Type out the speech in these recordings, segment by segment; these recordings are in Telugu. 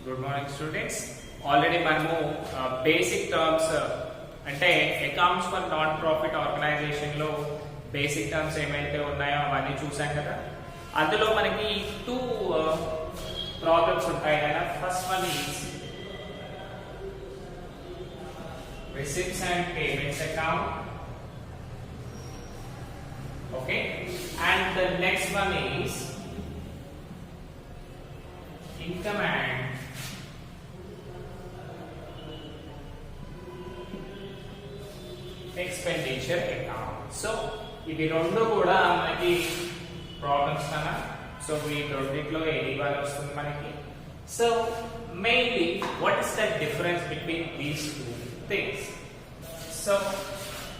Good morning students. ఆల్రెడీ మనము బేసిక్ టర్మ్స్ అంటే accounts for non profit organisation లో బేసిక్ టర్మ్స్ ఏమైతే ఉన్నాయో అవన్నీ చూసాం కదా. అందులో మనకి టూ ప్రాబ్లమ్స్ ఉంటాయి కదా. First one is receipts and payments account, okay, and the next one is income and expenditure account. So ఇవి రెండు కూడా మనకి ప్రాబ్లమ్స్ కదా. సో ఈ రెండిట్లో ఏది ఇవ్వాలి వస్తుంది మనకి. So mainly what is the difference between these two things? So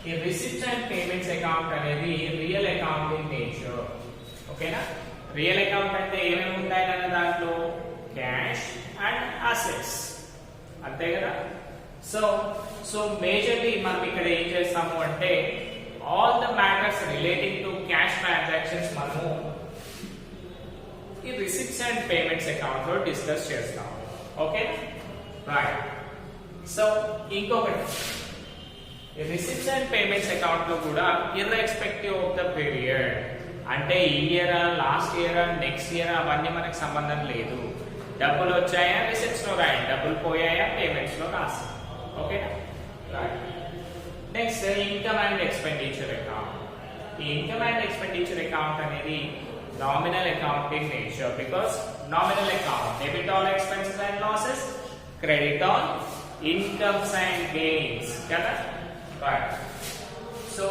ఈ receipts and payments account అనేది రియల్ అకౌంట్ ఇన్ నేచర్. ఓకేనా? రియల్ అకౌంట్ అంటే ఏమేమి ఉంటాయి అన్న దాంట్లో క్యాష్ అండ్ అసెట్స్, అంతే కదా. సో మేజర్లీ మనం ఇక్కడ ఏం చేస్తాము అంటే all the matters relating to cash transactions మనము ఈ రిసిప్ట్స్ అండ్ పేమెంట్స్ అకౌంట్ లో డిస్కస్ చేస్తాం. Okay, right. సో ఇంకొకటి రిసిప్ట్స్ అండ్ పేమెంట్స్ అకౌంట్ లో కూడా ఇర్రెస్పెక్టివ్ ఆఫ్ ద పీరియడ్, అంటే ఈ year, last year, next year అవన్నీ మనకు సంబంధం లేదు. డబ్బులు వచ్చాయా రిసిప్ట్స్ లో రాయండి, డబ్బులు పోయాయా పేమెంట్స్ లో రాసి. Okay, right. Next income and expenditure account. ఈ ఇన్కమ్ అండ్ ఎక్స్పెండిచర్ అకౌంట్ అనేది nominal account in nature, because nominal account debit all expenses and losses, credit all incomes and gains కదా. రైట్. సో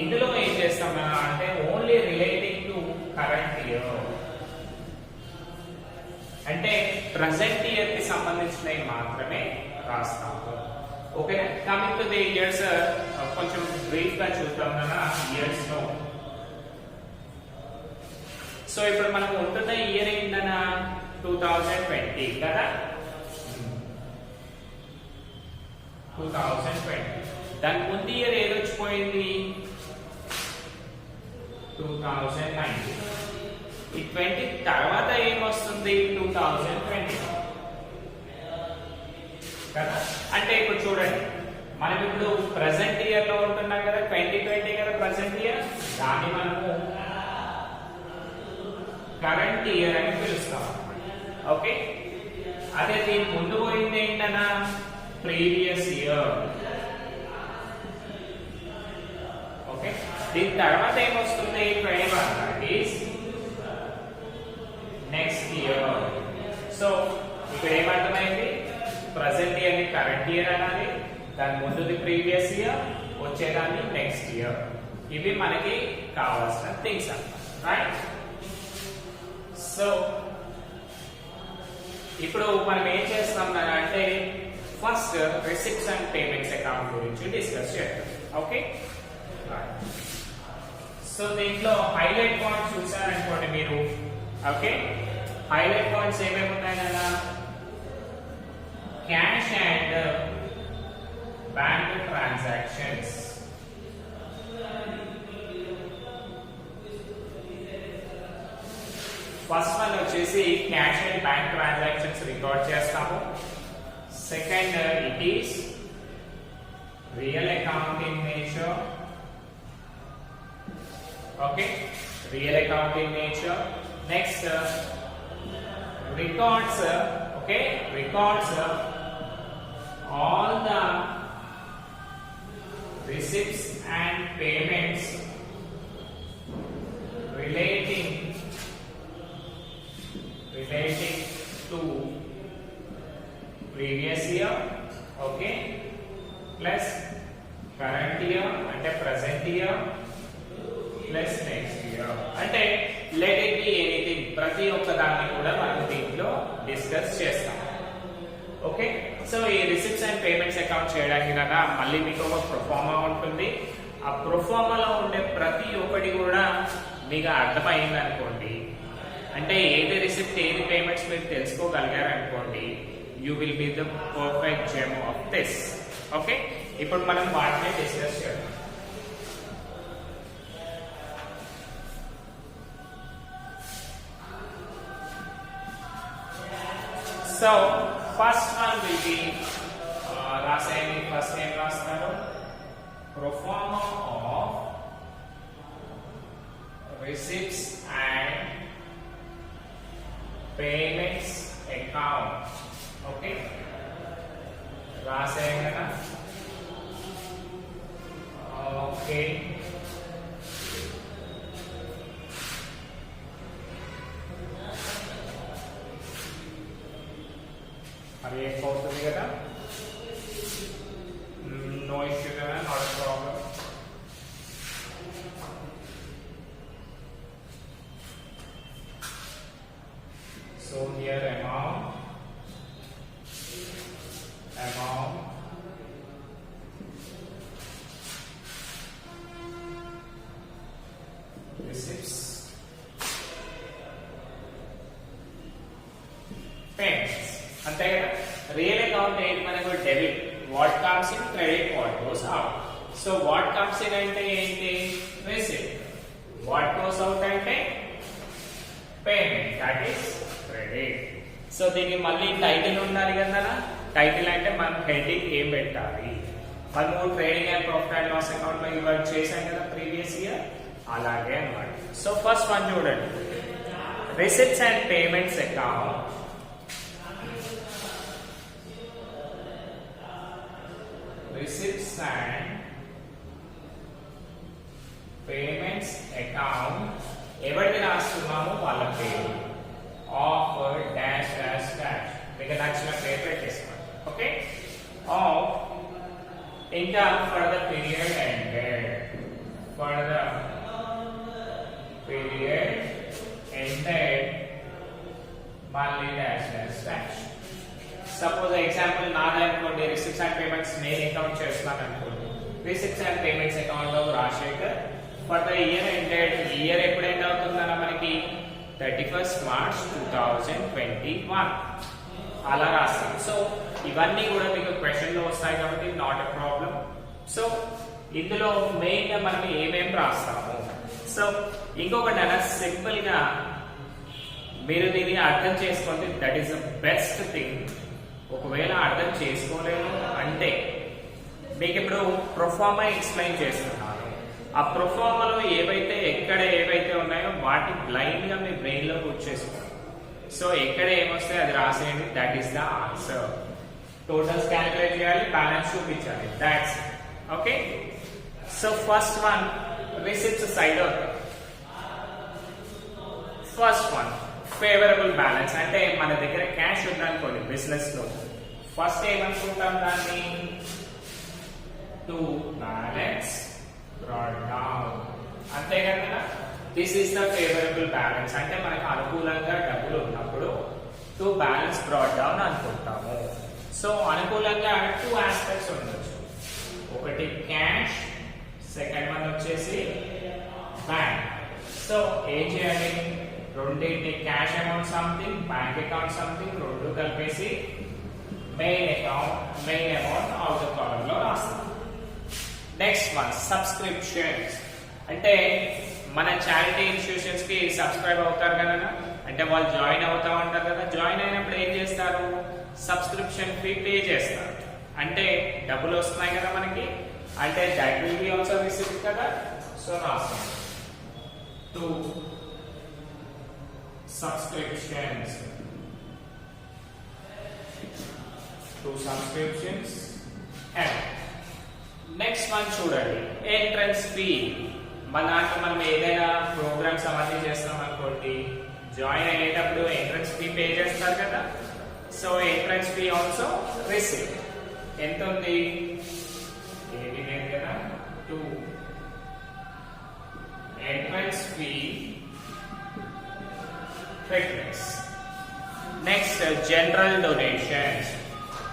ఇందులో ఏం చేస్తాం అంటే only relating to current year, అంటే ప్రెసెంట్ ఇయర్ కి సంబంధించినవి మాత్రమే రాస్తాము. Okay, coming to the years కొంచెం బ్రీఫ్ గా చూద్దాం కదా ఇయర్స్ లో. సో ఇప్పుడు మనం ఉంటున్న ఇయర్ ఏంటన్నా 2020 కదా. 2020. దాని ముందు ఇయర్ ఏది వచ్చిపోయింది 2019. ఈ 20 తర్వాత ఏమొస్తుంది 2020 కదా. అంటే ఇప్పుడు చూడండి, మనం ఇప్పుడు ప్రెసెంట్ ఇయర్ లో ఉంటున్నాం కదా, 2020 కదా ప్రెసెంట్ ఇయర్, దాన్ని మనము కరెంట్ ఇయర్ అని పిలుస్తాం. ఓకే, అదే దీని ముందు పోయింది ఏంటన్నా ప్రీవియస్ ఇయర్. ఓకే, దీని తర్వాత ఏమొస్తుంది 21, that is next year. So ఇక్కడ ఏమర్థమైంది, ప్రెసెంట్ ఇయర్ ని కరెంట్ ఇయర్ అనాలి, దాని ముందుది ప్రీవియస్ ఇయర్, వచ్చేదాన్ని నెక్స్ట్ ఇయర్. ఇవి మనకి కావాల్సిన థింగ్స్ అన్నమాట, రైట్. సో ఇప్పుడు మనం ఏం చేస్తాం అంటే first receipts and payments account గురించి డిస్కస్ చేద్దాం. ఓకే, సో దీంట్లో హైలైట్ పాయింట్స్ చూసారనుకోండి మీరు. ఓకే, హైలైట్ పాయింట్స్ ఏమేమి ఉన్నాయి కదా, cash and bank transactions. First one వచ్చేసి cash and bank transactions record చేస్తాము. Second it is real account in nature. Okay, real account in nature. Next records, okay, records all the receipts and payments relating to previous year, okay, plus current year అంటే present year plus next year. అంటే let it be anything, ప్రతి ఒక్క దాన్ని కూడా మనం దీంట్లో డిస్కస్ చేస్తాం. ఓకే, సో ఈ రిసిప్ట్స్ అండ్ పేమెంట్స్ అకౌంట్ చేయడానికి కదా మళ్ళీ మీకు ఒక ప్రొఫార్మా ఉంటుంది. ఆ ప్రొఫార్మాలో ఉండే ప్రతి ఒక్కటి కూడా మీకు అర్థమైంది అనుకోండి, అంటే ఏది రిసిప్ట్ ఏది పేమెంట్స్ మీరు తెలుసుకోగలిగారు అనుకోండి, you will be the perfect gem of this. Okay, ఇప్పుడు మనం వాటిని డిస్కస్ చేద్దాం. So first one will be రాసేయండి. ఫస్ట్ ఏం రాస్తారు? Proforma of receipts and payments account. Okay, రాసేయండి కదా. ఓకే, అది అయిపోతుంది కదా. నో ఇష్యూ కదా, not a problem. So here amount, receipts, payments. అంతే కదా. రియల్ అకౌంట్ ఏంటి మనకు? Debit. What comes in, credit. What goes out. So what comes in అంటే ఏంటి? రిసిప్ట్. వాట్ గోస్ అవుట్ అంటే payment, that is credit. So దీనికి మళ్ళీ టైటిల్ ఉండాలి కదా. టైటిల్ అంటే మనం హెడ్డింగ్ ఏం పెట్టాలి? మనము trading and profit and loss account లో ఇవాళ చేసాం కదా ప్రీవియస్ ఇయర్, అలాగే అన్నమాట. సో ఫస్ట్ వన్ చూడండి, receipts and payments account. Receipts and payments account ఎవరిని రాస్తున్నాము? వాళ్ళ పేరు. ఆఫ్ డాష్ డాష్ డాష్, మీకు నచ్చిన పేరు పెట్టేసుకోండి. ఓకే, ఆఫ్ ఇంకా for the period ended, for the period ended మళ్ళీ dash dash dash. Suppose example నాది అనుకోండి, రిసిప్ట్స్ అండ్ పేమెంట్స్ నేను అకౌంట్ చేస్తున్నాను అనుకోండి. రిసిప్ట్స్ అండ్ పేమెంట్స్ అకౌంట్ లో Rajasekhar for the year ended. Year ఎప్పుడు ఎండ్ అవుతుందన్న మనకి 31st March 2021 అలా రాస్తాం. సో ఇవన్నీ కూడా మీకు క్వశ్చన్ లో వస్తాయి కాబట్టి నాట్ ఎ ప్రాబ్లం. సో ఇందులో మెయిన్ గా మనం ఏమేం రాస్తాము? సో ఇంకొకటి అలా సింపుల్ గా మీరు దీన్ని అర్థం చేసుకోండి, that is the best thing. ఒకవేళ అర్థం చేసుకోలేము అంటే మీకు ఇప్పుడు ప్రొఫార్మా ఎక్స్ప్లెయిన్ చేస్తున్నాను. ఆ ప్రొఫార్మాలో ఏవైతే ఎక్కడ ఏవైతే ఉన్నాయో వాటి బ్లైండ్ గా మీ బ్రెయిన్ లో పుట్ చేసుకోండి. సో ఎక్కడ ఏమొస్తే అది రాసేయండి, that is the answer. Totals calculate చేయాలి, బ్యాలెన్స్ చూపించాలి, that's okay. So first one receipts side అవుతాయి. ఫస్ట్ వన్ ఫేవరబుల్ బ్యాలెన్స్ అంటే మన దగ్గర క్యాష్ ఉందనుకోండి బిజినెస్ లో, ఫస్ట్ ఏమనుకుంటాం దాన్ని? టు బ్యాలెన్స్ brought down, అంతే కదా. This is the favourable balance అంటే మనకు అనుకూలంగా డబ్బులు ఉన్నప్పుడు టు బ్యాలెన్స్ బ్రాట్ డౌన్ అనుకుంటాము. సో అనుకూలంగా టూ ఆస్పెక్ట్స్ ఉండొచ్చు, ఒకటి క్యాష్, సెకండ్ వన్ వచ్చేసి బ్యాంక్. సో ఏం చేయాలి? రెండింటిని cash amount something, bank account something రెండు కలిపేసి మెయిన్ అమౌంట్ అవుట్ కాలమ్ లో రాస్తాం. నెక్స్ట్ వన్ సబ్స్క్రిప్షన్స్ అంటే మన చారిటీ ఇన్స్టిట్యూషన్స్ కి సబ్స్క్రైబ్ అవుతారు కదా, అంటే వాళ్ళు జాయిన్ అవుతా ఉంటారు కదా. జాయిన్ అయినప్పుడు ఏం చేస్తారు? సబ్స్క్రిప్షన్ ఫీ పే చేస్తారు, అంటే డబ్బులు వస్తున్నాయి కదా మనకి, అంటే that will be also receipt కదా. సో రాస్తాం to subscriptions, and next one చూడండి ఎంట్రన్స్ ఫీ. మన దాంట్లో మనం ఏదైనా ప్రోగ్రామ్స్ అవన్నీ చేస్తాం అనుకోండి, జాయిన్ అయ్యేటప్పుడు ఎంట్రన్స్ ఫీ పే చేస్తారు కదా. So entrance fee also receipt. ఎంత ఉంది? ఏమీ లేదు కదా, 2. Entrance fee fitness. Next general donations.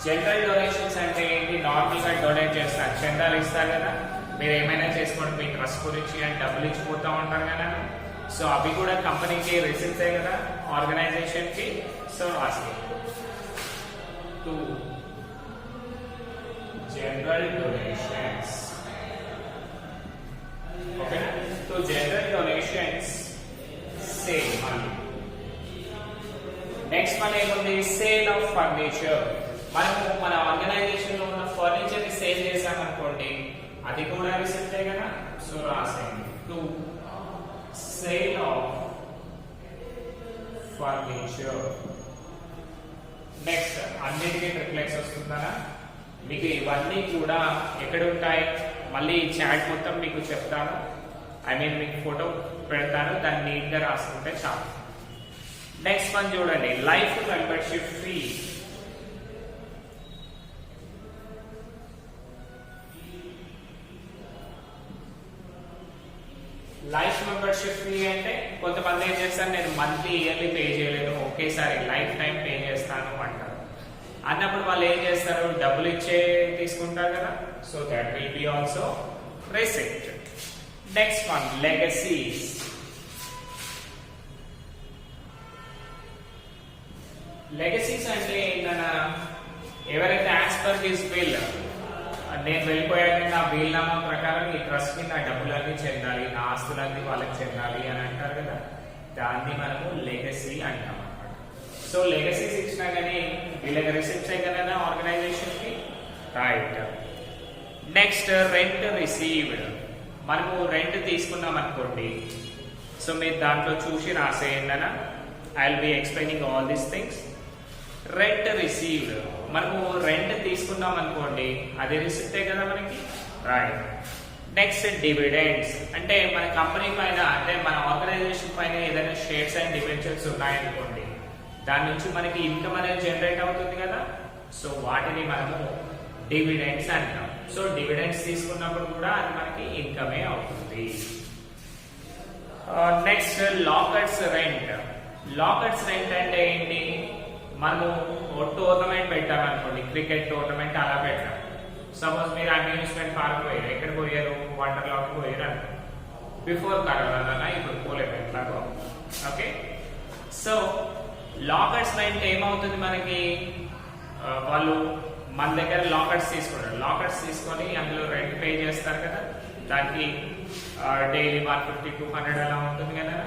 General donations అంటే ఏంటి? నార్మల్ గా డొనేట్ చేస్తారు, చందాలు ఇస్తారు కదా, మీరు ఏమైనా చేసుకోండి మీ ట్రస్ట్ గురించి అని డబ్బులు ఇచ్చిపోతా ఉంటారు కదా. సో అవి కూడా కంపెనీకి రిసిప్ట్సే కదా, ఆర్గనైజేషన్ కి. సో రాసి to general donations. Okay, to general donations same మళ్ళీ నెక్స్ట్ మన ఏముంది సేల్ ఆఫ్ ఫర్నిచర్. మనము మన ఆర్గనైజేషన్ లో ఉన్న ఫర్నిచర్ ని సేల్ చేసామనుకోండి అది కూడా రిసిప్టే కదా. సో రాసేయండి to sale of furniture. Next అన్నిటికీ ట్రిప్లెక్స్ వస్తుందా మీకు? ఇవన్నీ కూడా ఎక్కడ ఉంటాయి మళ్ళీ చాట్ మొత్తం మీకు చెప్తాను. ఐ మీన్ మీకు ఫోటో పెడతాను, దాన్ని నీట్ గా రాసుకుంటే చాలు. నెక్స్ట్ వన్ చూడండి life membership fee. Life membership fee అంటే కొంతమంది ఏం చేస్తారు, నేను మంత్లీ ఇయర్లీ పే చేయలేను, ఒకేసారి లైఫ్ టైం పే చేస్తాను అంటారు. అన్నప్పుడు వాళ్ళు ఏం చేస్తారు, డబ్బులు ఇచ్చే తీసుకుంటారు కదా. So that will be also receipt. Next one legacies. Legacies అంటే ఏంటన్నా, ఎవరైతే యాజ్ పర్ దిస్ బిల్, నేను వెళ్ళిపోయాక నా వీల్నామా ప్రకారం ఈ ట్రస్ట్ కి నా డబ్బులన్నీ చెందాలి, నా ఆస్తులన్నీ వాళ్ళకి చెందాలి అని అంటారు కదా, దాన్ని మనము లెగసీ అంటాం అన్నమాట. సో లెగసీస్ ఇచ్చినా కానీ వీళ్ళకి రిసిప్ట్స్ కదా ఆర్గనైజేషన్ కి, రైట్. Next rent received. మనము రెంట్ తీసుకున్నాం అనుకోండి, సో మీరు దాంట్లో చూసి రాసేయండి అన్న. I will be explaining all these things. Rent received, మనము రెంట్ తీసుకున్నాం అనుకోండి అది రిసిప్టే కదా మనకి, రైట్. నెక్స్ట్ డివిడెండ్స్, అంటే మన కంపెనీ పైన అంటే మన ఆర్గనైజేషన్ పైన ఏదైనా షేర్స్ అండ్ డిబెంచర్స్ ఉన్నాయనుకోండి, దాని నుంచి మనకి ఇన్కమ్ అనేది జనరేట్ అవుతుంది కదా, సో వాటిని మనము డివిడెండ్స్ అంటాం. సో డివిడెండ్స్ తీసుకున్నప్పుడు కూడా అది మనకి ఇన్కమే అవుతుంది. Next lockers rent. Lockers rent అంటే ఏంటి, మనము టోర్నమెంట్ పెట్టామనుకోండి, క్రికెట్ టోర్నమెంట్ అలా పెట్టాం. సపోజ్ మీరు అమ్యూజ్మెంట్ పార్క్ పోయారు, ఎక్కడ పోయారు, వండర్లాకి పోయారు అనుకో, బిఫోర్ కరోనా, ఇప్పుడు పోలేదు ఎట్లాగో, ఓకే. సో లాకర్స్ రెంట్ ఏమవుతుంది మనకి, వాళ్ళు మన దగ్గర లాకర్స్ తీసుకుంటారు, లాకర్స్ తీసుకొని అందులో రెంట్ పే చేస్తారు కదా, దానికి డైలీ 150 200 అలా ఉంటుంది కదా,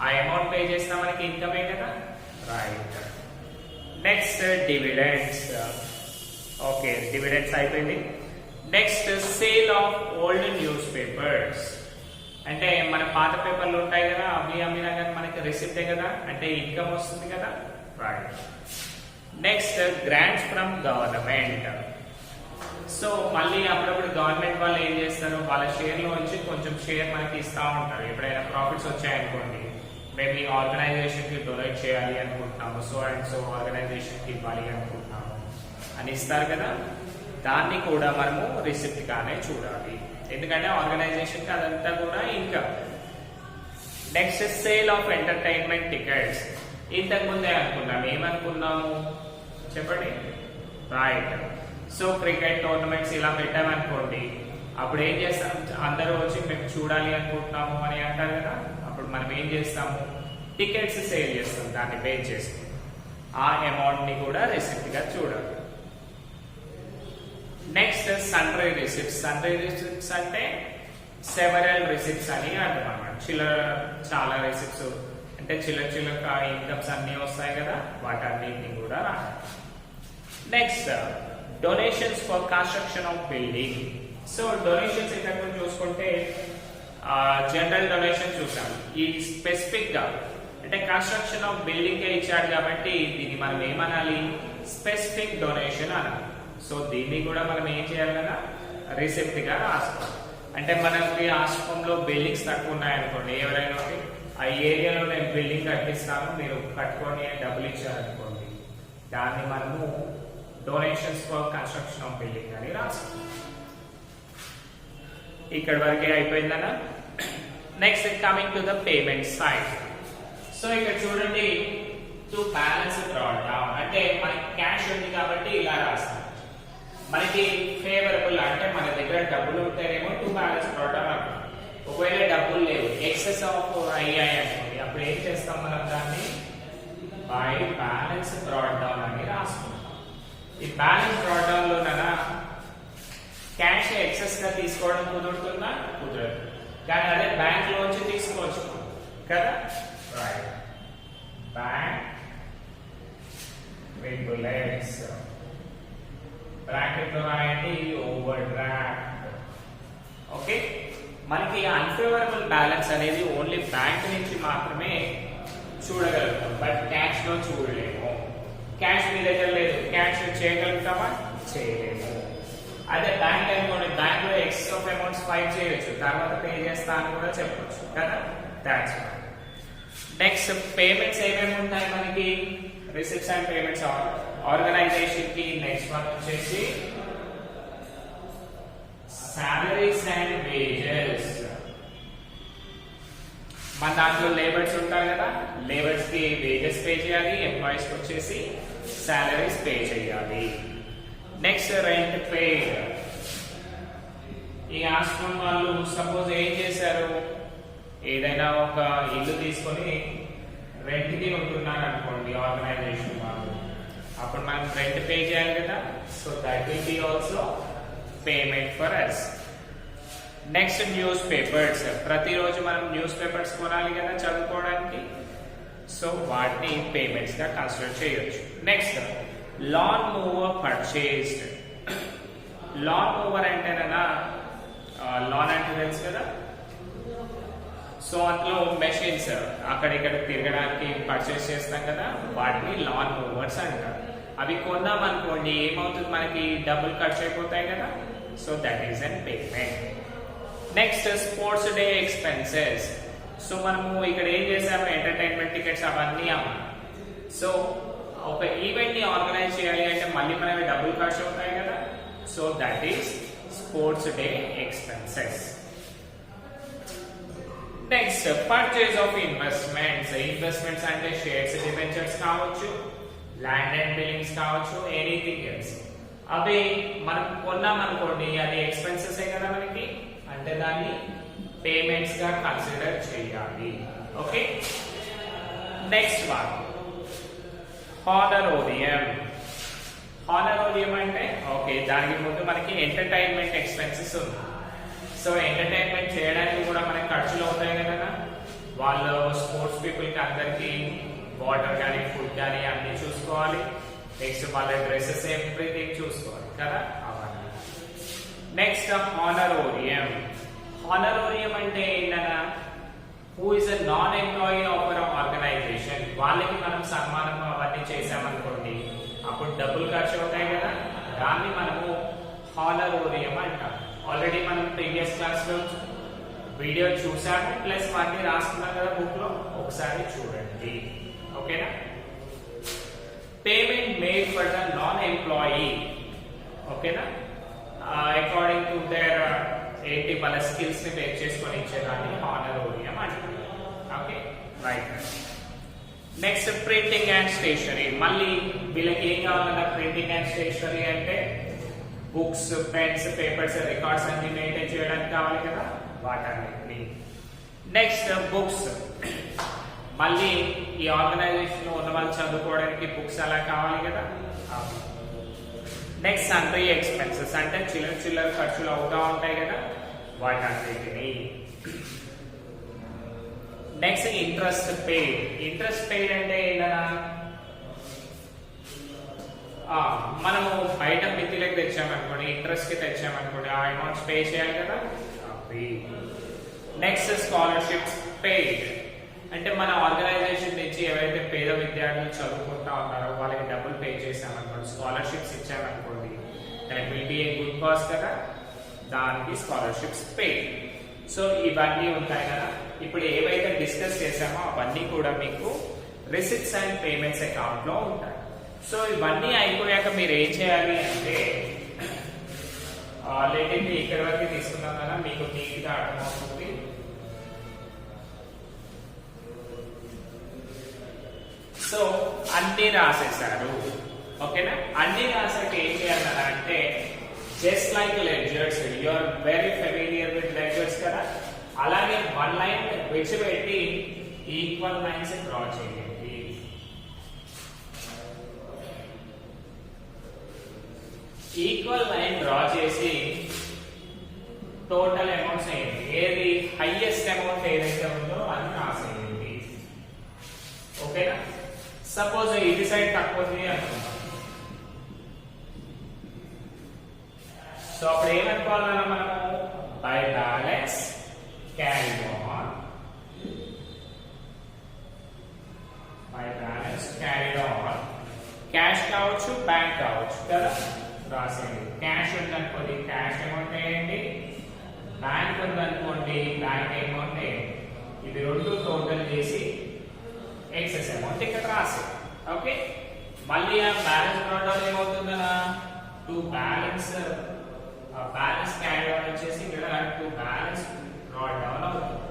ఆ అమౌంట్ పే చేసినా మనకి ఇన్కమే కదా, right. Next dividends. Okay, dividends అయిపోయింది. Next sale of old newspapers. అంటే మన పాత పేపర్లు ఉంటాయి కదా, అవి అమ్మినా కానీ మనకి రిసిప్టే కదా, అంటే ఇన్కమ్ వస్తుంది కదా, right. Next grants from government. So మళ్ళీ అప్పుడప్పుడు గవర్నమెంట్ వాళ్ళు ఏం చేస్తారు, వాళ్ళ షేర్ లో వచ్చి కొంచెం షేర్ మనకి ఇస్తా ఉంటారు. ఎప్పుడైనా ప్రాఫిట్స్ వచ్చాయనుకోండి, మేము ఈ ఆర్గనైజేషన్ కి డొనేట్ చేయాలి అనుకుంటున్నాము, సో అండ్ సో ఆర్గనైజేషన్ కి ఇవ్వాలి అనుకుంటున్నాము అని ఇస్తారు కదా, దాన్ని కూడా మనము రిసిప్ట్ గానే చూడాలి, ఎందుకంటే ఆర్గనైజేషన్ కి అదంతా కూడా income. Next sale of entertainment tickets. ఇంతకు ముందే అనుకున్నాం, ఏమనుకున్నాము చెప్పండి, రైట్. సో క్రికెట్ టోర్నమెంట్స్ ఇలా పెట్టామనుకోండి, అప్పుడు ఏం చేస్తాం, అందరూ వచ్చి మేము చూడాలి అనుకుంటున్నాము అని అంటారు కదా, అప్పుడు మనం ఏం చేస్తాము, టికెట్స్ సేల్ చేస్తాం, దాన్ని పే చేస్తాం, ఆ అమౌంట్ ని కూడా రిసిప్ట్ గా చూడాలి. Next sundry receipts. Sundry receipts అంటే సెవరల్ రిసిప్ట్స్ అని అర్థం అన్నమాట. చాలా రిసిప్ట్స్ అంటే చిల్లర ఇన్కమ్స్ అన్ని వస్తాయి కదా, వాటన్నిటిని కూడా రాయాలి. Next donations for construction of building. So donations ఇక్కడ చూసుకుంటే జనరల్ డొనేషన్ చూసాం, ఈ స్పెసిఫిక్ గా అంటే కన్స్ట్రక్షన్ ఆఫ్ బిల్డింగ్ కే ఇచ్చాడు కాబట్టి దీన్ని మనం ఏమనాలి, స్పెసిఫిక్ డొనేషన్ అనాలి. సో దీన్ని కూడా మనం ఏం చేయాలన్నా రిసిప్ట్ గా రాసుకోవాలి. అంటే మనకి ఆశ్రమంలో బిల్డింగ్స్ తక్కువ ఉన్నాయనుకోండి, ఎవరైనా ఆ ఏరియాలో నేను బిల్డింగ్ కట్టిస్తాను, మీరు కట్టుకొని డబ్బులు ఇచ్చారనుకోండి, దాన్ని మనము donations for construction of building అని రాస్తాం. ఇక్కడ వరకే అయిపోయిందనా. Next coming to the payment side. So ఇక్కడ చూడండి, టు బ్యాలెన్స్ డ్రాట్ డౌన్ అంటే మనకి క్యాష్ ఉంది కాబట్టి ఇలా రాస్తాం. మనకి ఫేవరబుల్ అంటే మన దగ్గర డబ్బులు ఉంటేనేమో టు బ్యాలెన్స్ డ్రాట్ డౌన్ అంటాం. ఒకవేళ డబ్బులు లేవు, ఎక్సెస్ ఆఫ్ అయ్యాయి అనుకోండి, అప్పుడు ఏం చేస్తాం మనం, దాన్ని బై బ్యాలెన్స్ డ్రాట్ డౌన్ అని రాసుకుంటాం. ఈ బ్యాలెన్స్ డ్రాట్ డౌన్ లో క్యాష్ ఎక్సెస్ గా తీసుకోవడం కుదురుతుందా, కుదరదు. కానీ అదే బ్యాంక్ లోంచి తీసుకోవచ్చు కదా, right. Bank with bullets. Bracket లో రాయండి ఓవర్ డ్రాఫ్ట్. ఓకే, మనకి అన్ఫేవరబుల్ బ్యాలెన్స్ అనేది ఓన్లీ బ్యాంక్ నుంచి మాత్రమే చూడగలుగుతాం, బట్ క్యాష్ లో చూడలేము. క్యాష్ మీ దగ్గర లేదు, క్యాష్ చేయగలుగుతామా? చేయలేము. అదే బ్యాంక్ అనుకోండి, బ్యాంక్ లో ఎక్సెస్ ఆఫ్ అమౌంట్స్ ఫైల్ చేయొచ్చు, తర్వాత పే చేస్తా అని కూడా చెప్పొచ్చు కదా. దాట్స్ నెక్స్ట్ పేమెంట్స్ ఏమేమి ఉంటాయి మనకి? రిసిప్ట్స్ అండ్ పేమెంట్స్ ఆర్గనైజేషన్ కి. నెక్స్ట్ వన్ వచ్చేసి సాలరీస్ అండ్ వేజెస్. మన దాంట్లో లేబర్స్ ఉంటారు కదా, లేబర్స్ కి వేజెస్ పే చేయాలి, ఎంప్లాయీస్ కి వచ్చేసి సాలరీస్ పే చేయాలి. నెక్స్ట్ రెంట్ పేడ్. ఈ ఆశ్రమం వాళ్ళు సపోజ్ ఏం చేశారు, ఏదైనా ఒక ఇల్లు తీసుకొని రెంట్ కి ఉంటున్నారు అనుకోండి ఆర్గనైజేషన్ వాళ్ళు, అప్పుడు మనం రెంట్ పే చేయాలి కదా. So that will be also payment for us. Next newspapers. ప్రతిరోజు మనం న్యూస్ పేపర్స్ కొనాలి కదా చదువుకోవడానికి, సో వాటిని పేమెంట్స్ గా కన్సిడర్ చేయొచ్చు. Next lawn mower purchased. Lawn mower అంటేనా, లాన్ అంటే తెలుసు కదా. సో అందులో మెషిన్స్ అక్కడ ఇక్కడ తిరగడానికి పర్చేస్ చేస్తాం కదా, వాటిని లాన్ మూవర్స్ అంటారు. అవి కొన్నాం అనుకోండి ఏమవుతుంది, మనకి డబ్బులు ఖర్చు అయిపోతాయి కదా. So that is an payment. Next sports day expenses. So మనము ఇక్కడ ఏం చేసాము, ఎంటర్టైన్మెంట్ టికెట్స్ అవన్నీ అమ్మాలి. సో ఒక ఈవెంట్ ని ఆర్గనైజ్ చేయాలి అంటే మళ్ళీ మనకి డబ్బులు ఖర్చు అవుతాయి కదా. So that is sports day expenses. Next purchase of investments. Investments అంటే షేర్స్, డిబెంచర్స్ కావచ్చు, ల్యాండ్ అండ్ బిల్డింగ్స్ కావచ్చు, ఎనీథింగ్ ఎల్స్. అవి మనం కొన్నాం అనుకోండి, అది ఎక్స్పెన్సెస్ కదా మనకి, అంటే దాన్ని పేమెంట్స్ గా కన్సిడర్ చేయాలి. Okay, next one honorarium. Honorarium అంటే ఓకే, దానికి ముందు మనకి ఎంటర్టైన్మెంట్ ఎక్స్పెన్సెస్ ఉంది. సో ఎంటర్టైన్మెంట్ చేయడానికి కూడా మనకి ఖర్చులు అవుతాయి కదా. వాళ్ళు స్పోర్ట్స్ పీపుల్ కి అందరికి వాటర్ కానీ ఫుడ్ కానీ అన్ని చూసుకోవాలి. నెక్స్ట్ వాళ్ళ డ్రెస్సెస్ ఎవ్రీథింగ్ చూసుకోవాలి కదా అవన్నీ. Next honorarium. హానరోరియం అంటే ఏంటన్నా, who is a non employee of our organisation. వాళ్ళకి మనం సన్మానం అవన్నీ చేసామనుకోండి, అప్పుడు డబ్బులు ఖర్చు అవుతాయి కదా, దాన్ని మనము హానరోరియం అంటాం. ఆల్రెడీ మనం ప్రీవియస్ క్లాస్ లో వీడియో చూసాము, ప్లస్ వాటిని రాసుకున్నాం కదా బుక్ లో, ఒకసారి చూడండి. ఓకేనా. Payment made for the non employee. ఓకేనా, అకార్డింగ్ టు దేర్ ఏంటి వాళ్ళ స్కిల్స్ ని బేస్ చేసుకొని ఇచ్చేదాన్ని హానరోరియం అంటారు. Okay, right. Next printing and stationery. మళ్ళీ వీళ్ళకి ఏం కావాలన్నా ప్రింటింగ్ అండ్ స్టేషనరీ అంటే బుక్స్, పెన్స్, పేపర్స్, రికార్డ్స్ అన్ని మెయింటైన్ చేయడానికి కావాలి కదా, వాటన్నిటిని. Next books. మళ్ళీ ఈ ఆర్గనైజేషన్ లో ఉన్న వాళ్ళు చదువుకోవడానికి బుక్స్ అలా కావాలి కదా. నెక్స్ట్ సన్రీ ఎక్స్పెన్సెస్ అంటే చిల్లర ఖర్చులు అవుతా ఉంటాయి కదా, వాటన్నిటిని. Next interest paid. Interest paid అంటే ఏంటన్నా, మనము బయట మిత్తిలోకి తెచ్చామనుకోండి, ఇంట్రెస్ట్ కి తెచ్చామనుకోండి, ఆ అమౌంట్స్ పే చేయాలి కదా. నెక్స్ట్ స్కాలర్షిప్స్ పెయిడ్ అంటే మన ఆర్గనైజేషన్ నుంచి ఎవరైతే పేద విద్యార్థులు చదువుకుంటా ఉన్నారో వాళ్ళకి డబ్బులు పే చేసామనుకోండి, స్కాలర్షిప్స్ ఇచ్చామనుకోండి, that will be a good cause కదా, దానికి స్కాలర్షిప్స్ పెయిడ్. సో ఇవన్నీ ఉంటాయి కదా. ఇప్పుడు ఏవైతే డిస్కస్ చేసామో అవన్నీ కూడా మీకు రిసిప్ట్స్ అండ్ పేమెంట్స్ అకౌంట్ లో ఉంటాయి. సో ఇవన్నీ అయిపోయాక మీరు ఏం చేయాలి అంటే, లేదంటే ఇక్కడ వరకు తీసుకున్నాం కదా, మీకు నీట్ గా అర్థమవుతుంది. సో అన్ని రాసేసారు. ఓకేనా, అన్ని రాసాక ఏం చేయాలన్నా అంటే, just like ledgers, you are very familiar with ledgers కదా, అలాగే వన్ లైన్ విడిచిపెట్టి ఈక్వల్ లైన్స్ డ్రా చేయండి. ఈక్వల్ లైన్ డ్రా చేసి టోటల్ అమౌంట్స్ అయ్యింది, ఏది హైయెస్ట్ అమౌంట్ ఏదైతే ఉందో అది రాసేయండి. ఓకేనా, సపోజ్ ఇది సైడ్ తక్కువ ఉంది అనుకుందాం, సో అప్పుడు ఏమనుకోవాలన్నా మనము by balance carry on, by balance carry on, cash కావచ్చు బ్యాంక్ కావచ్చు కదా, రాసేయండి. క్యాష్ ఉందనుకోండి క్యాష్ అమౌంట్ వేయండి, బ్యాంక్ ఉందనుకోండి బ్యాంక్ అమౌంట్ వేయండి. ఇది రెండు టోటల్ చేసి ఎక్సెస్ అమౌంట్ ఇక్కడ రాసేయండి. ఓకే, మళ్ళీ ఆ బ్యాలెన్స్ ప్రోడక్ట్ ఏమవుతుందన్నా to balance balance carry on వచ్చేసి ఇక్కడ టు బ్యాలెన్స్ డ్రాట్ డౌన్ అవుతుంది.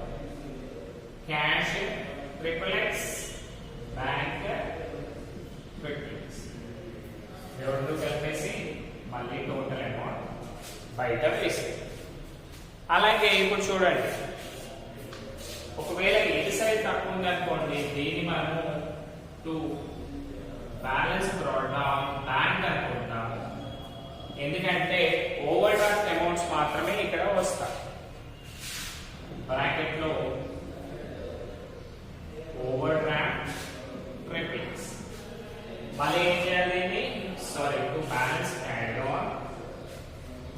క్యాష్ XXX, బ్యాంక్ XXX, రెండు కలిపేసి మళ్ళీ టోటల్ అమౌంట్ బయట వేసి. అలాగే ఇప్పుడు చూడండి, ఒకవేళ ఏది సైడ్ తక్కువ ఉందనుకోండి దీన్ని మనము to balance brought down bank అనుకుంటాము, ఎందుకంటే ఓవర్ డ్రాఫ్ట్ అమౌంట్స్ మాత్రమే ఇక్కడ వస్తాయి. బ్రాకెట్ లో ఓవర్ డ్రాఫ్ట్ XXX, మళ్ళీ ఏం చేయాలి దీన్ని, sorry to balance carry on.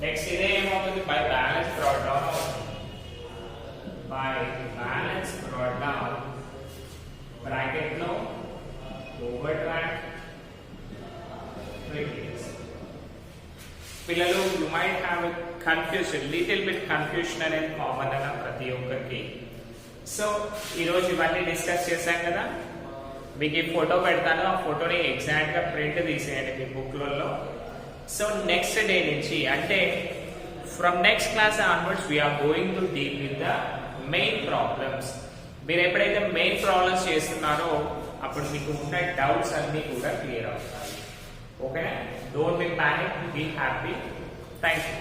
Next ఇదే ఏమవుతుంది బై బ్యాలెన్స్ బ్రాట్ డౌన్ అవుతుంది. By balance brought down bracket లో ఓవర్ డ్రాఫ్ట్ XXX. పిల్లలు you might have confusion, little bit confusion అనేది కామన్ అన్న ప్రతి ఒక్కరికి. సో ఈరోజు ఇవన్నీ డిస్కస్ చేశాం కదా, మీకు ఈ ఫోటో పెడతాను, ఆ ఫోటోని ఎగ్జాక్ట్ గా ప్రింట్ తీసేయండి మీ బుక్లలో. సో నెక్స్ట్ డే నుంచి అంటే from next class onwards we are going to deal with the main problems. మీరు ఎప్పుడైతే మెయిన్ ప్రాబ్లమ్స్ చేస్తున్నారో అప్పుడు మీకు ఉన్న డౌట్స్ అన్ని కూడా క్లియర్ అవుతాయి. ఓకేనా, don't be panic, be happy. Thank you.